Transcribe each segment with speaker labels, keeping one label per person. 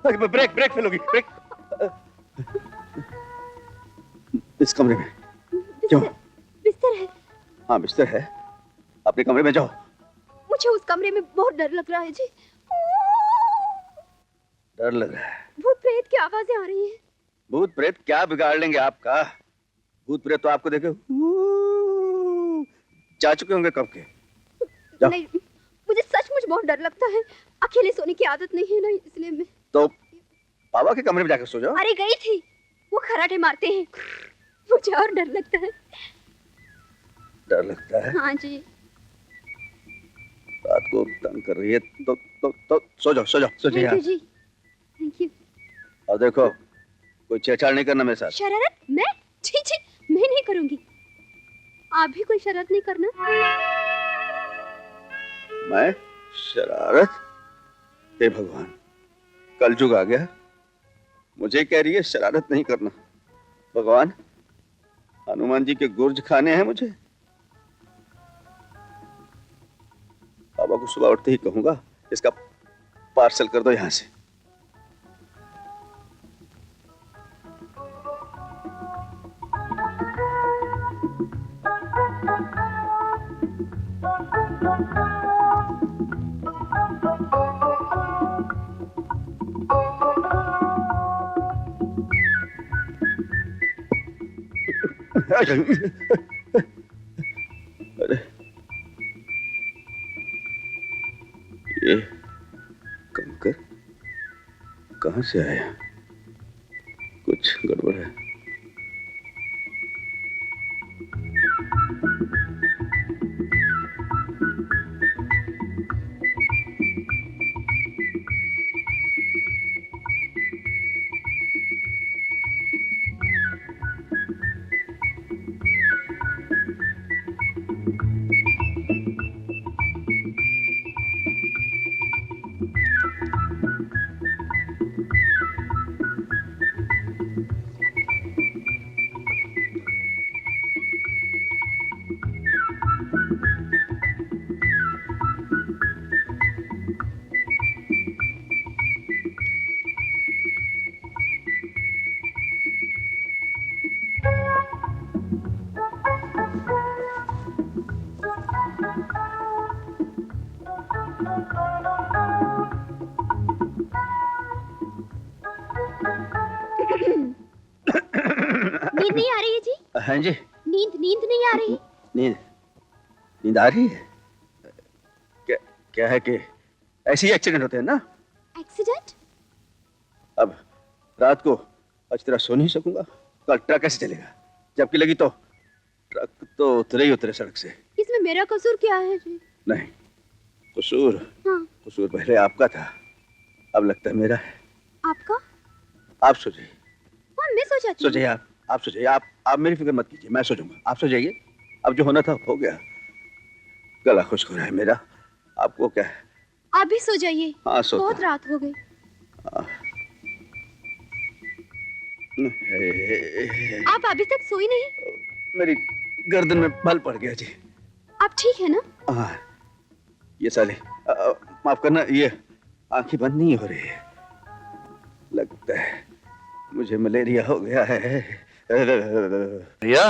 Speaker 1: Break brake fail होगी, break. इस कमरे में क्यों?
Speaker 2: बिस्तर है।
Speaker 1: हाँ बिस्तर है, अपने कमरे में जाओ।
Speaker 2: मुझे उस कमरे में बहुत डर लग रहा है जी।
Speaker 1: डर लग रहा है?
Speaker 2: भूत प्रेत की आवाजें आ रही हैं।
Speaker 1: भूत प्रेत क्या बिगाड़ लेंगे आपका? भूत प्रेत तो आपको देखे जा चुके होंगे कब के। जाओ।
Speaker 2: नहीं, मुझे सचमुच बहुत डर लगता है। अकेले सोने की आदत नहीं है ना, इसलिए मैं
Speaker 1: तो बाबा के कमरे में जाकर सो जाओ।
Speaker 2: अरे गई थी, वो खराटे मारते हैं, मुझे और डर लगता है।
Speaker 1: डर लगता है?
Speaker 2: हाँ जी।
Speaker 1: रात को तंग कर रही है तो सो जाओ, सो जाओ, सो जाओ।
Speaker 2: Thank you ji, thank you.
Speaker 1: और देखो कोई छेड़छाड़ नहीं करना मेरे साथ।
Speaker 2: शरारत? मैं? छी छी, मैं नहीं करूंगी। आप भी कोई शरारत नहीं करना।
Speaker 1: मैं शरारत? हे भगवान, कलयुग आ गया, मुझे कह रही है शरारत नहीं करना। भगवान, हनुमान जी के गुर्ज खाने हैं मुझे। बाबा को सुबह उठते ही कहूंगा इसका पार्सल कर दो यहां से। अरे ये कंकर कहां से आया? कुछ गड़बड़ है।
Speaker 2: नींद नहीं आ रही है जी?
Speaker 1: हाँ जी।
Speaker 2: नींद नहीं आ रही?
Speaker 1: नींद आ रही है? क्या है कि ऐसे ही एक्सीडेंट होते हैं ना।
Speaker 2: एक्सीडेंट?
Speaker 1: अब रात को अच्छी तरह सो नहीं सकूंगा, कल ट्रक कैसे चलेगा? जबकि लगी तो ट्रक तो उतरे ही उतरे सड़क से।
Speaker 2: इसमें मेरा कसूर क्या है जी?
Speaker 1: नहीं, कसूर
Speaker 2: हाँ।
Speaker 1: कसूर पहले आपका था, अब लगता है मेरा है।
Speaker 2: आपका?
Speaker 1: आप सो जाइए।
Speaker 2: हाँ, मैं सो जाती हूँ।
Speaker 1: सो जाइए आप सो जाइए। आप मेरी फिक्र मत कीजिए, मैं सो जाऊंगा। आप सो जाइए, अब जो होना था हो गया। गला खुश्क हो रहा है मेरा, आपको क्या है?
Speaker 2: आप भी सो जाइए।
Speaker 1: हाँ सोता।
Speaker 2: बहुत रात हो गई। आप अभी तक सोई नहीं?
Speaker 1: मेरी गर्दन में बल पड़ गया जी।
Speaker 2: आप ठीक है ना?
Speaker 1: हाँ, ये साले माफ करना, ये आंखें बंद नहीं हो रही है। लगता है मुझे मलेरिया हो गया है।
Speaker 3: भैया,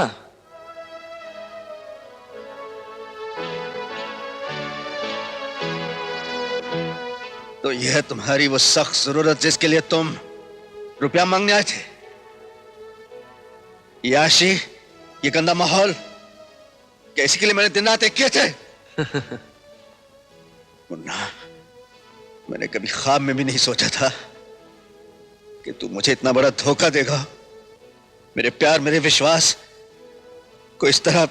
Speaker 1: तो यह तुम्हारी वो सख्त जरूरत जिसके लिए तुम रुपया मांगने आए थे? ये आशी, ये गंदा माहौल, क्या इसी के लिए मैंने दिन रात एक किए थे? मुन्ना, मैंने कभी ख्वाब में भी नहीं सोचा था कि तू मुझे इतना बड़ा धोखा देगा। मेरे प्यार, मेरे विश्वास को इस तरह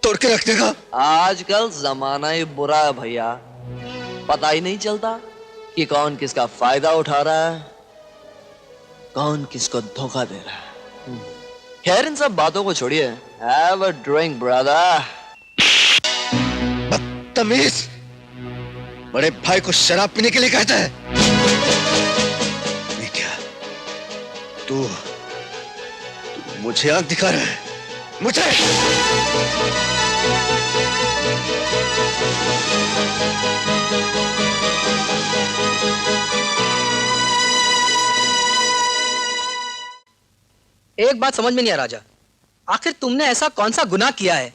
Speaker 1: तोड़ के रख देगा।
Speaker 3: आजकल जमाना ही बुरा है भैया, पता ही नहीं चलता कि कौन किसका फायदा उठा रहा है, कौन किसको धोखा दे रहा है। खैर, इन सब बातों को छोड़िए। Have a drink brother.
Speaker 1: बदतमीज, बड़े भाई को शराब पीने के लिए कहता है? नहीं क्या तू मुझे आंख दिखा रहा है? मुझे
Speaker 4: एक बात समझ में नहीं आ राजा, आखिर तुमने ऐसा कौन सा गुनाह किया है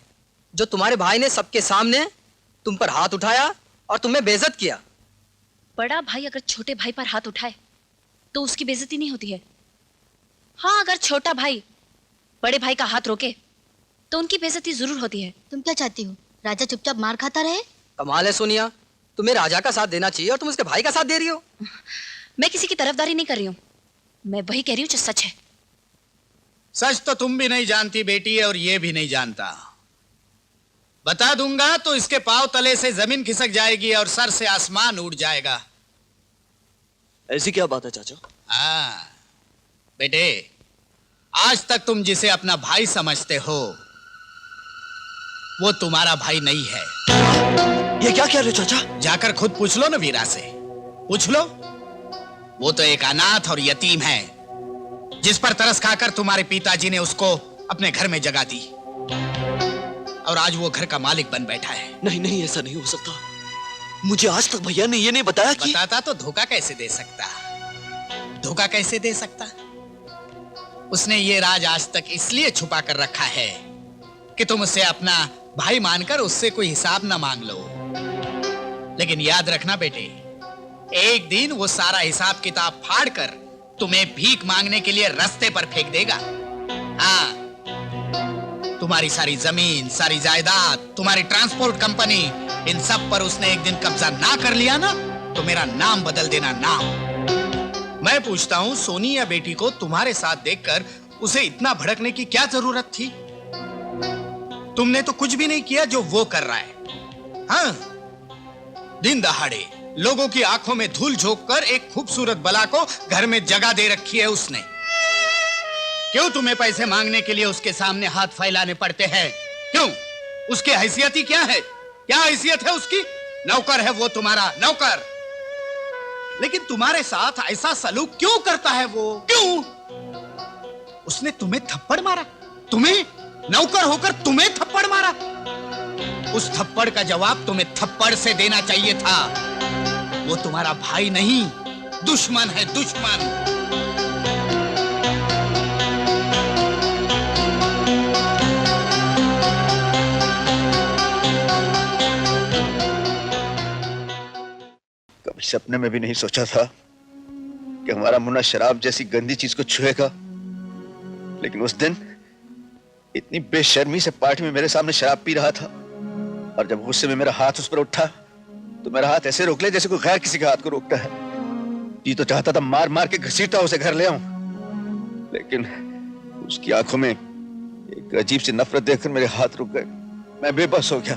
Speaker 4: जो तुम्हारे भाई ने सबके सामने तुम पर हाथ उठाया और तुम्हें बेइज्जत किया?
Speaker 5: बड़ा भाई अगर छोटे भाई पर हाथ उठाए तो उसकी बेइज्जती नहीं होती है। हाँ, अगर छोटा भाई बड़े भाई का हाथ रोके तो उनकी बेइज्जती जरूर होती है।
Speaker 6: तुम क्या चाहती हो, राजा चुपचाप मार खाता रहे?
Speaker 4: कमाल है सोनिया, तुम्हें राजा का साथ देना चाहिए और तुम उसके भाई का साथ दे रही हो।
Speaker 5: मैं किसी की तरफदारी नहीं कर रही हूँ, मैं वही कह रही हूँ जो सच है।
Speaker 7: सच तो तुम भी नहीं जानती बेटी, और ये भी नहीं जानता। बता दूंगा तो इसके पांव तले से जमीन खिसक जाएगी और सर से आसमान उड़ जाएगा।
Speaker 3: ऐसी क्या बात है चाचा?
Speaker 7: हाँ बेटे, आज तक तुम जिसे अपना भाई समझते हो वो तुम्हारा भाई नहीं है।
Speaker 3: ये क्या कह रहे हो चाचा?
Speaker 7: जाकर खुद पूछ लो ना वीरा से, पूछ लो। वो तो एक अनाथ और यतीम है जिस पर तरस खाकर तुम्हारे पिताजी ने उसको अपने घर में जगह दी, और आज वो घर का मालिक बन बैठा है।
Speaker 3: नहीं नहीं, ऐसा नहीं हो सकता। मुझे आज तक भैया ने ये नहीं बताया कि...
Speaker 7: बताता तो धोखा कैसे दे सकता, धोखा कैसे दे सकता। उसने ये राज आज तक इसलिए छुपा कर रखा है कि तुम उसे अपना भाई मानकर उससे कोई हिसाब ना मांग लो। लेकिन याद रखना बेटे, एक दिन वो सारा हिसाब किताब फाड़ कर तुम्हें भीख मांगने के लिए रास्ते पर फेंक देगा। हाँ, तुम्हारी सारी जमीन, सारी जायदाद, तुम्हारी ट्रांसपोर्ट कंपनी, इन सब पर उसने एक दिन कब्जा ना कर लिया ना, तो मेरा नाम बदल देना नाम। मैं पूछता हूं, सोनी या बेटी को तुम्हारे साथ देखकर उसे इतना भड़कने की क्या जरूरत थी? तुमने तो कुछ भी नहीं किया जो वो कर रहा है। हाँ, दिन दहाड़े लोगों की आंखों में धूल झोंक कर एक खूबसूरत बला को घर में जगह दे रखी है उसने। क्यों तुम्हें पैसे मांगने के लिए उसके सामने हाथ फैलाने पड़ते हैं? क्यों? उसकी हैसियत ही क्या है? क्या हैसियत है उसकी? नौकर है वो, तुम्हारा नौकर। लेकिन तुम्हारे साथ ऐसा सलूक क्यों करता है वो? क्यों? उसने तुम्हें थप्पड़ मारा, तुम्हें नौकर होकर तुम्हें थप्पड़ मारा। उस थप्पड़ का जवाब तुम्हें थप्पड़ से देना चाहिए था। वो तुम्हारा भाई नहीं, दुश्मन है, दुश्मन।
Speaker 1: कभी सपने में भी नहीं सोचा था कि हमारा मुन्ना शराब जैसी गंदी चीज को छुएगा। लेकिन उस दिन इतनी बेशर्मी से पार्टी में मेरे सामने शराब पी रहा था, और जब गुस्से में मेरा हाथ उस पर उठा तो मेरा हाथ ऐसे रोक ले जैसे कोई गैर किसी के हाथ को रोकता है। जी तो चाहता था मार मार के घसीटता उसे घर ले आऊं, लेकिन उसकी आंखों में एक अजीब सी नफरत देखकर मेरे हाथ रुक गए। मैं बेबस हो गया।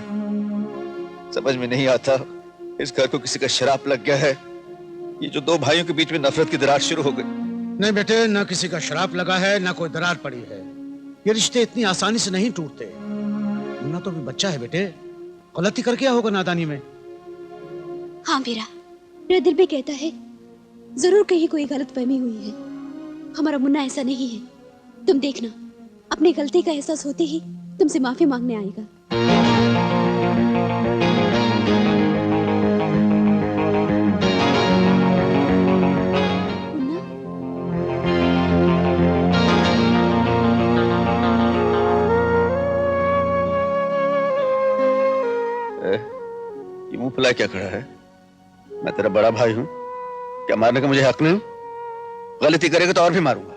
Speaker 1: समझ में नहीं आता इस घर को किसी का शराप लग गया है, ये जो दो भाइयों के बीच में नफरत की दरार शुरू हो गई।
Speaker 8: नहीं बेटे, ना किसी का शराप लगा है, ना कोई दरार पड़ी है। ये रिश्ते इतनी आसानी से नहीं टूटते। मुन्ना तो भी बच्चा है बेटे, गलती कर क्या होगा नादानी में।
Speaker 2: हाँ वीरा, मेरा दिल भी कहता है जरूर कहीं कोई गलतफहमी हुई है। हमारा मुन्ना ऐसा नहीं है। तुम देखना, अपनी गलती का एहसास होते ही तुमसे माफी मांगने आएगा।
Speaker 1: ये मुंह फुलाए क्या खड़ा है? मैं तेरा बड़ा भाई हूं, क्या मारने का मुझे हक नहीं? गलती करेगा तो और भी मारूंगा।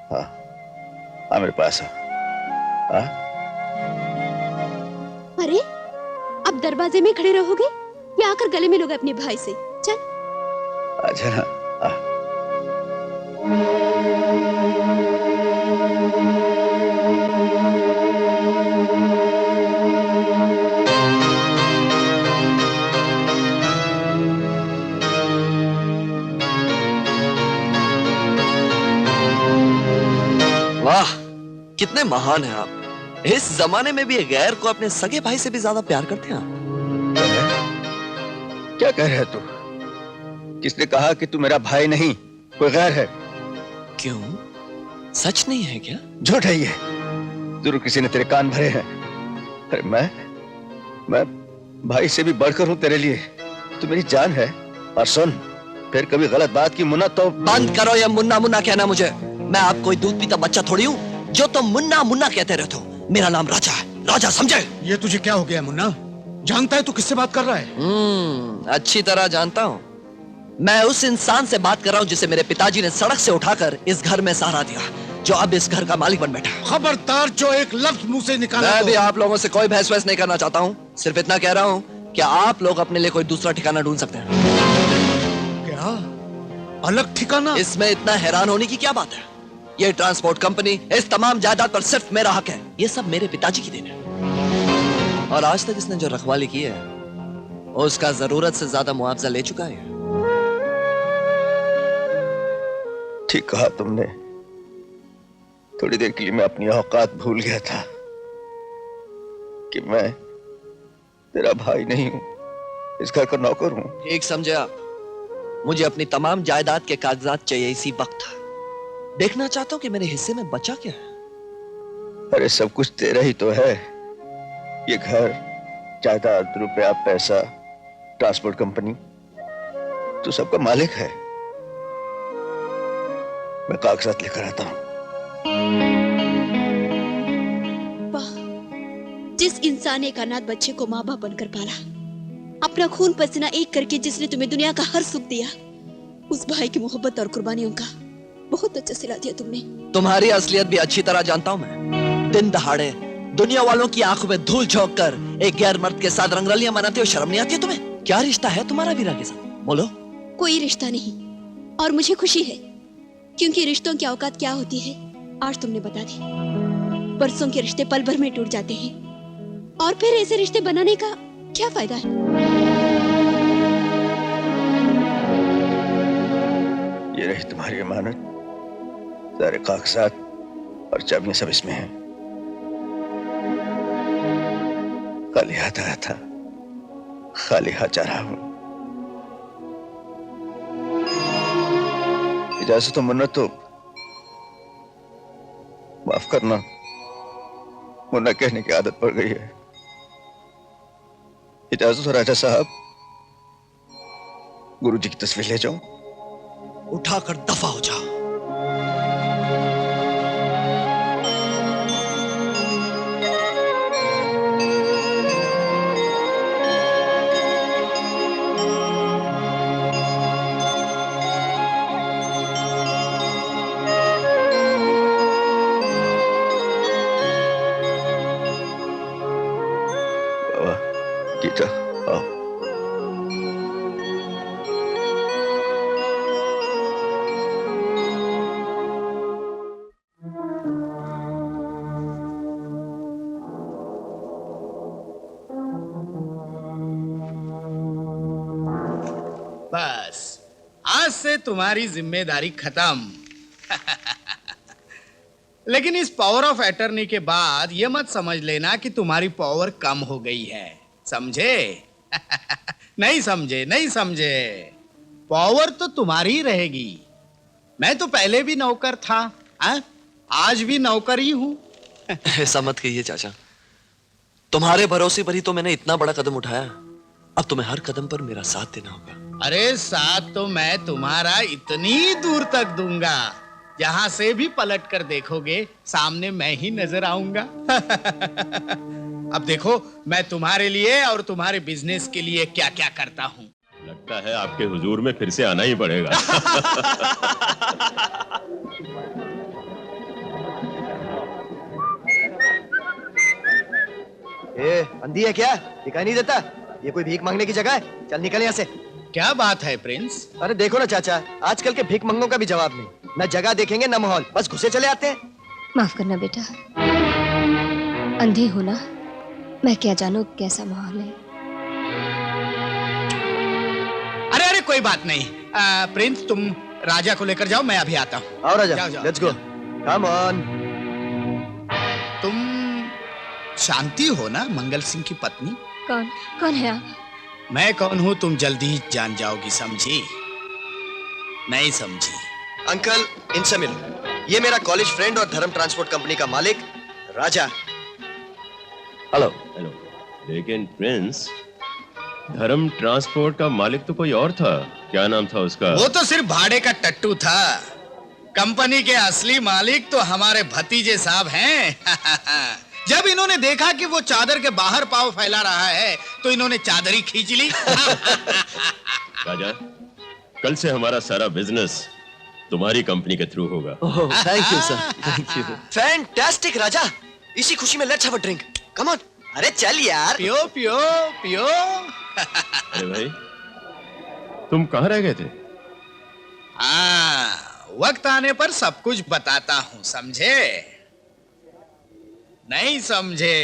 Speaker 1: हाँ हाँ, मेरे पास हाँ।
Speaker 2: अरे, अब दरवाजे में खड़े रहोगे या आकर गले मिलोगे अपने भाई से? चल
Speaker 1: आजा ना।
Speaker 3: वाह, कितने महान हैं आप। इस जमाने में भी गैर को अपने सगे भाई से भी ज्यादा प्यार करते हैं आप।
Speaker 1: क्या कह रहे तू? किसने कहा कि तू मेरा भाई नहीं, कोई गैर है?
Speaker 3: क्यों, सच नहीं है क्या?
Speaker 1: झूठ है ये, जरूर किसी ने तेरे कान भरे हैं। अरे मैं भाई से भी बढ़कर हूं तेरे लिए। तू मेरी जान है। और सुन, फिर कभी गलत बात की मुन्ना तो
Speaker 3: बंद करो ये मुन्ना मुन्ना कहना मुझे। मैं आप कोई दूध पीता बच्चा थोड़ी हूँ जो तुम मुन्ना मुन्ना कहते रहते हो। मेरा नाम राजा है, राजा समझे?
Speaker 8: ये तुझे क्या हो गया मुन्ना? जानता है तू किससे बात कर रहा है?
Speaker 3: अच्छी तरह जानता हूँ। मैं उस इंसान से बात कर रहा हूँ जिसे मेरे पिताजी ने सड़क से उठाकर इस घर में सहारा दिया, जो अब इस घर का मालिक बन बैठा है।
Speaker 8: खबरदार जो एक लफ्ज मुंह से निकाला
Speaker 3: मैं
Speaker 8: तो।
Speaker 3: भी आप लोगों से कोई बहस वहस नहीं करना चाहता हूँ। सिर्फ इतना कह रहा हूँ कि आप लोग अपने लिए कोई दूसरा ठिकाना ढूंढ सकते हैं।
Speaker 8: क्या? अलग ठिकाना?
Speaker 3: इसमें इतना हैरान होने की क्या बात है? ये ट्रांसपोर्ट कंपनी, इस तमाम जायदाद पर सिर्फ मेरा हक है। ये सब मेरे पिताजी की देन है। और आज तक इसने जो रखवाली की है उसका जरूरत से ज्यादा मुआवजा ले चुका है।
Speaker 1: ठीक कहा तुमने। थोड़ी देर के लिए मैं अपनी औकात भूल गया था कि मैं तेरा भाई नहीं हूं, इस घर का नौकर हूं।
Speaker 3: ठीक समझे आप? मुझे अपनी तमाम जायदाद के कागजात चाहिए इसी वक्त। देखना चाहता हूं कि मेरे हिस्से में बचा क्या है।
Speaker 1: अरे सब कुछ तेरा ही तो है। ये घर, जायदाद, रुपया, पैसा, ट्रांसपोर्ट कंपनी, तू सबका मालिक है। मैं कागजात लेकर आता हूं।
Speaker 2: वाह, जिस इंसान ने एक अनाथ बच्चे को माँ बाप बनकर पाला, अपना खून पसीना एक करके जिसने तुम्हें दुनिया का हर सुख दिया, उस भाई की मोहब्बत और कुर्बानियों का बहुत अच्छा सिला दिया तुमने।
Speaker 3: तुम्हारी असलियत भी अच्छी तरह जानता हूं मैं। दिन दहाड़े दुनिया वालों की आंखों में धूल झोंक कर एक गैर मर्द के साथ रंगरलियां मनाते हो, शर्म नहीं आती है तुम्हें? क्या रिश्ता है तुम्हारा वीरा के साथ? बोलो।
Speaker 2: कोई रिश्ता नहीं, और मुझे खुशी है क्योंकि रिश्तों की औकात क्या होती है आज तुमने बता दी। बरसों के रिश्ते पल भर में टूट जाते हैं, और फिर ऐसे रिश्ते बनाने का क्या फायदा है?
Speaker 1: ये रही तुम्हारी अमानत, सारे कागजात और चाबियां सब इसमें हैं। खाली हाथ आया था, खाली हाथ जा रहा हूं। इजाजत तो मुन्ना, तो माफ करना, मुन्ना कहने की आदत पड़ गई है। इजाजत हो राजा साहब, गुरुजी की तस्वीर ले जाऊं?
Speaker 3: उठाकर दफा हो जाओ।
Speaker 1: गीता, आओ।
Speaker 7: बस आज से तुम्हारी जिम्मेदारी खत्म। लेकिन इस पावर ऑफ अटर्नी के बाद यह मत समझ लेना कि तुम्हारी पावर कम हो गई है, समझे? नहीं समझे, नहीं समझे। पावर तो तुम्हारी ही रहेगी। मैं तो पहले भी नौकर था, आज भी नौकर ही हूं।
Speaker 3: ऐसा मत कहिए चाचा, तुम्हारे भरोसे पर ही तो मैंने इतना बड़ा कदम उठाया। अब तुम्हें हर कदम पर मेरा साथ देना होगा।
Speaker 7: अरे साथ तो मैं तुम्हारा इतनी दूर तक दूंगा, जहां से भी पलट कर देखोगे सामने मैं ही नजर आऊंगा। अब देखो मैं तुम्हारे लिए और तुम्हारे बिजनेस के लिए क्या क्या करता हूं।
Speaker 9: लगता है आपके हुजूर में फिर से आना ही पड़ेगा।
Speaker 3: अंधी है क्या? दिखाई नहीं देता? ये कोई भीख मांगने की जगह है? चल निकल यहाँ से।
Speaker 7: क्या बात है प्रिंस?
Speaker 3: अरे देखो ना चाचा, आजकल के भीख मंगों का भी जवाब नहीं। न जगह देखेंगे न माहौल, बस घुसे चले आते हैं।
Speaker 10: माफ करना बेटा, अंधी हो ना, मैं क्या जानू कैसा माहौल है।
Speaker 7: अरे अरे कोई बात नहीं। प्रिंस तुम राजा को लेकर जाओ, मैं अभी आता हूँ।
Speaker 3: आओ राजा,
Speaker 7: जाओ, जाओ,
Speaker 3: लेट्स गो, कम ऑन।
Speaker 7: तुम शांति हो ना, मंगल सिंह की पत्नी?
Speaker 10: कौन कौन है आप?
Speaker 7: मैं कौन हूँ तुम जल्दी ही जान जाओगी, समझी? नहीं समझी?
Speaker 3: अंकल, इनसे मिलो। ये मेरा कॉलेज फ्रेंड और धर्म ट्रांसपोर्ट कंपनी का मालिक राजा। हेलो।
Speaker 9: हेलो। लेकिन प्रिंस, धर्म ट्रांसपोर्ट का मालिक तो कोई और था, क्या नाम था उसका?
Speaker 7: वो तो सिर्फ भाड़े का टट्टू था। कंपनी के असली मालिक तो हमारे भतीजे साहब हैं। जब इन्होंने देखा कि वो चादर के बाहर पांव फैला रहा है तो इन्होंने चादर ही खींच ली।
Speaker 9: राजा, कल से हमारा सारा बिजनेस तुम्हारी कंपनी के थ्रू होगा।
Speaker 3: Thank you sir, thank you.
Speaker 11: Fantastic Raja, इसी खुशी में let's have a drink. Come on, अरे चल यार।
Speaker 7: पियो पियो पियो।
Speaker 9: अरे भाई, तुम कहाँ रह गए थे?
Speaker 7: हाँ, वक्त आने पर सब कुछ बताता हूँ, समझे? नहीं समझे?